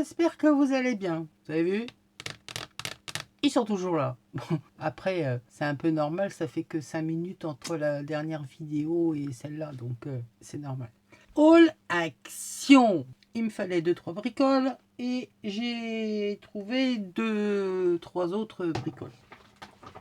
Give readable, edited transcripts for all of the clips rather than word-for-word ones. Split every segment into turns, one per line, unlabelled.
j'espère que vous allez bien. Vous avez vu? Ils sont toujours là. Bon, après, c'est un peu normal, ça fait que 5 minutes entre la dernière vidéo et celle-là, donc c'est normal. All action. Il me fallait 2-3 bricoles et j'ai trouvé 2-3 autres bricoles.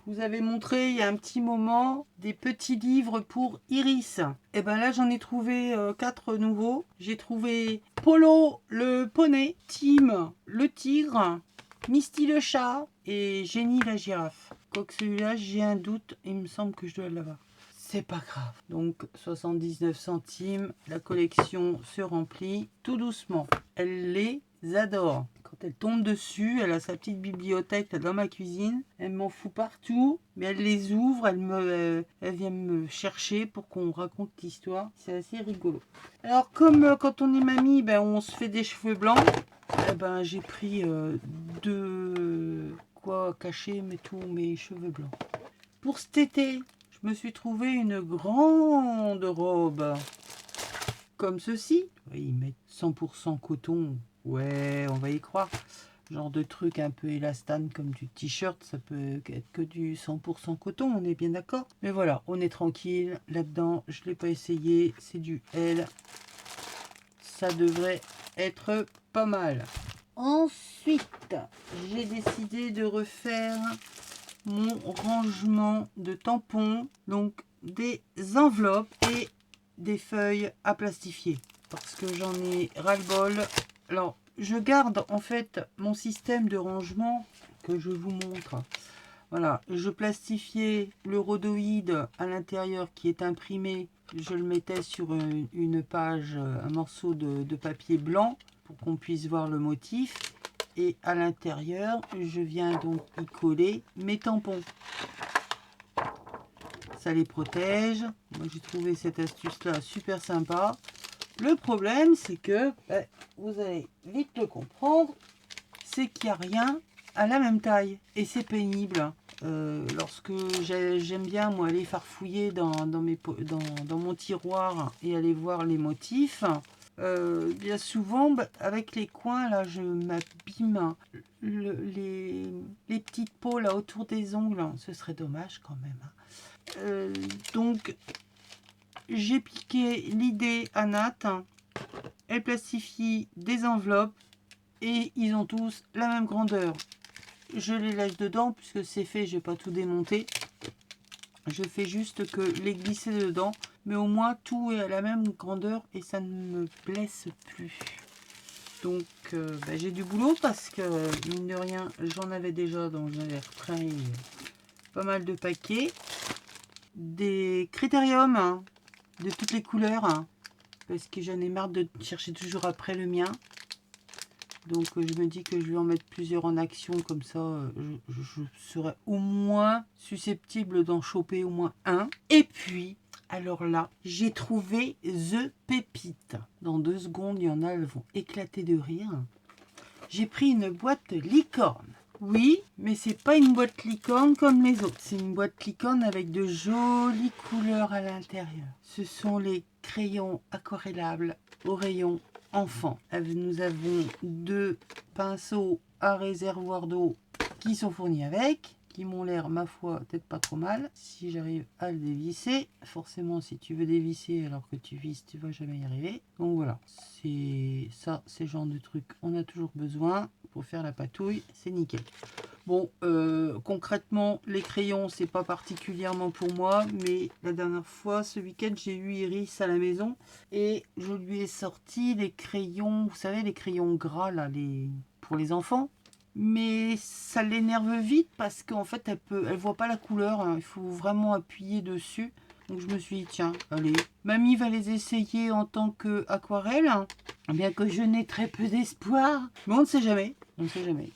Vous avez montré il y a un petit moment des petits livres pour Iris. Et ben là j'en ai trouvé 4 nouveaux. J'ai trouvé Polo le poney, Tim le tigre, Misty le chat et Jenny la girafe. Quoique celui-là j'ai un doute, il me semble que je dois l'avoir. C'est pas grave. Donc 79 centimes, la collection se remplit tout doucement. Elle les adore. Quand elle tombe dessus, elle a sa petite bibliothèque là dans ma cuisine. Elle m'en fout partout, mais elle les ouvre, elle vient me chercher pour qu'on raconte l'histoire. C'est assez rigolo. Alors comme quand on est mamie, ben, on se fait des cheveux blancs, eh ben, j'ai pris de quoi cacher tous mes cheveux blancs. Pour cet été, je me suis trouvé une grande robe comme ceci. Ils mettent 100% coton. Ouais, on va y croire. Genre de truc un peu élastane comme du t-shirt, ça peut être que du 100% coton, on est bien d'accord. Mais voilà, on est tranquille là-dedans. Je ne l'ai pas essayé, c'est du L. Ça devrait être pas mal. Ensuite, j'ai décidé de refaire mon rangement de tampons, donc des enveloppes et des feuilles à plastifier parce que j'en ai ras-le-bol. Alors je garde en fait mon système de rangement que je vous montre. Voilà, je plastifiais le rhodoïde à l'intérieur qui est imprimé, je le mettais sur une page, un morceau de papier blanc pour qu'on puisse voir le motif. Et à l'intérieur, je viens donc y coller mes tampons. Ça les protège. Moi, j'ai trouvé cette astuce-là super sympa. Le problème, c'est que, vous allez vite le comprendre, c'est qu'il n'y a rien à la même taille. Et c'est pénible. Lorsque j'aime bien, moi, aller farfouiller dans mon tiroir et aller voir les motifs, bien souvent, avec les coins, là, je m'abîme les petites peaux là autour des ongles. Ce serait dommage quand même. Donc, j'ai piqué l'idée à Nat. Elle plastifie des enveloppes et ils ont tous la même grandeur. Je les laisse dedans puisque c'est fait, je vais pas tout démonter. Je fais juste que les glisser dedans, mais au moins tout est à la même grandeur et ça ne me blesse plus. Donc j'ai du boulot parce que mine de rien j'en avais déjà, donc j'avais repris pas mal de paquets. Des critériums hein, de toutes les couleurs hein, parce que j'en ai marre de chercher toujours après le mien. Donc je me dis que je vais en mettre plusieurs en action, comme ça je serai au moins susceptible d'en choper au moins un. Et puis, alors là, j'ai trouvé The Pépite. Dans 2 secondes, il y en a, elles vont éclater de rire. J'ai pris une boîte licorne. Oui, mais c'est pas une boîte licorne comme les autres. C'est une boîte licorne avec de jolies couleurs à l'intérieur. Ce sont les crayons aquarellables au rayon enfant. Nous avons 2 pinceaux à réservoir d'eau qui sont fournis avec, qui m'ont l'air, ma foi, peut-être pas trop mal. Si j'arrive à le dévisser, forcément si tu veux dévisser alors que tu vises, tu vas jamais y arriver. Donc voilà, c'est ça, c'est le genre de truc on a toujours besoin pour faire la patouille, c'est nickel. Bon, concrètement, les crayons, c'est pas particulièrement pour moi, mais la dernière fois, ce week-end, j'ai eu Iris à la maison et je lui ai sorti les crayons, vous savez, les crayons gras, là, pour les enfants. Mais ça l'énerve vite parce qu'en fait, elle voit pas la couleur, hein, il faut vraiment appuyer dessus. Donc je me suis dit, tiens, allez, mamie va les essayer en tant qu'aquarelle, hein, bien que je n'ai très peu d'espoir. Mais on ne sait jamais. On ne sait jamais.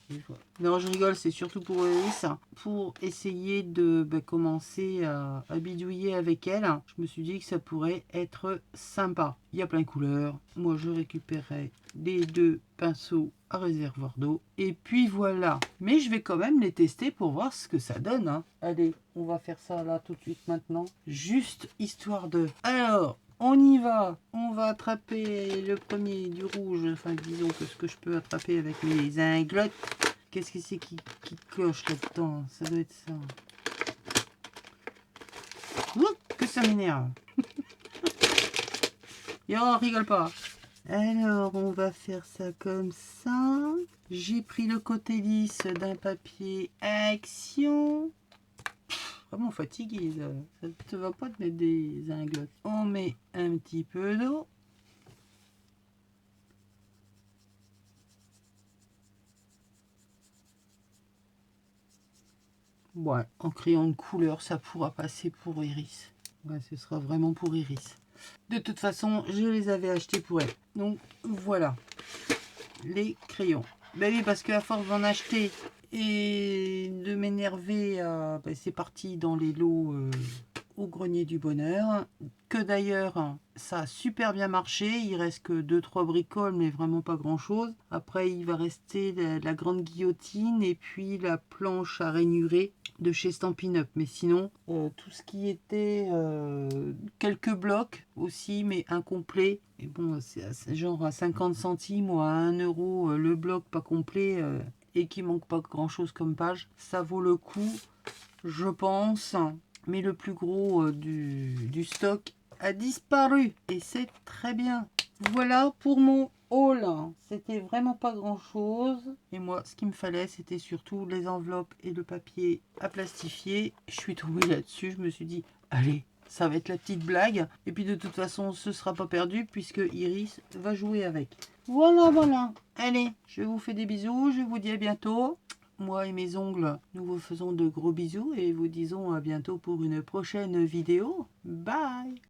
Non, je rigole, c'est surtout pour Iris. Pour essayer de commencer à bidouiller avec elle, je me suis dit que ça pourrait être sympa. Il y a plein de couleurs. Moi, je récupérerai les 2 pinceaux à réservoir d'eau. Et puis voilà. Mais je vais quand même les tester pour voir ce que ça donne. Hein. Allez, on va faire ça là tout de suite maintenant. Juste histoire de... Alors, on y va. On va attraper le premier du rouge. Enfin, disons que ce que je peux attraper avec mes inglottes. Qu'est-ce que c'est qui cloche là-dedans? Ça doit être ça. Ouh, que ça m'énerve. Yo, rigole pas. Alors, on va faire ça comme ça. J'ai pris le côté lisse d'un papier Action. Vraiment fatigué, ça ne te va pas de mettre des inglottes. On met un petit peu d'eau. Ouais, en crayon de couleur, ça pourra passer pour Iris. Ouais, ce sera vraiment pour Iris. De toute façon, je les avais achetés pour elle. Donc, voilà. Les crayons. Ben oui, parce qu'à force d'en acheter et de m'énerver, c'est parti dans les lots au grenier du bonheur. Que d'ailleurs, ça a super bien marché. Il reste que 2-3 bricoles, mais vraiment pas grand chose. Après, il va rester la grande guillotine et puis la planche à rainuré de chez Stampin' Up. Mais sinon, tout ce qui était quelques blocs aussi, mais incomplets. Et bon, c'est genre à 50 centimes ou à 1 euro le bloc pas complet et qui manque pas grand chose comme page. Ça vaut le coup, je pense. Mais le plus gros du stock a disparu et c'est très bien. Voilà pour mon haul. C'était vraiment pas grand chose. Et moi, ce qu'il me fallait, c'était surtout les enveloppes et le papier à plastifier. Je suis tombée là-dessus. Je me suis dit, allez, ça va être la petite blague. Et puis de toute façon, ce sera pas perdu puisque Iris va jouer avec. Voilà, voilà. Allez, je vous fais des bisous. Je vous dis à bientôt. Moi et mes ongles, nous vous faisons de gros bisous et vous disons à bientôt pour une prochaine vidéo. Bye!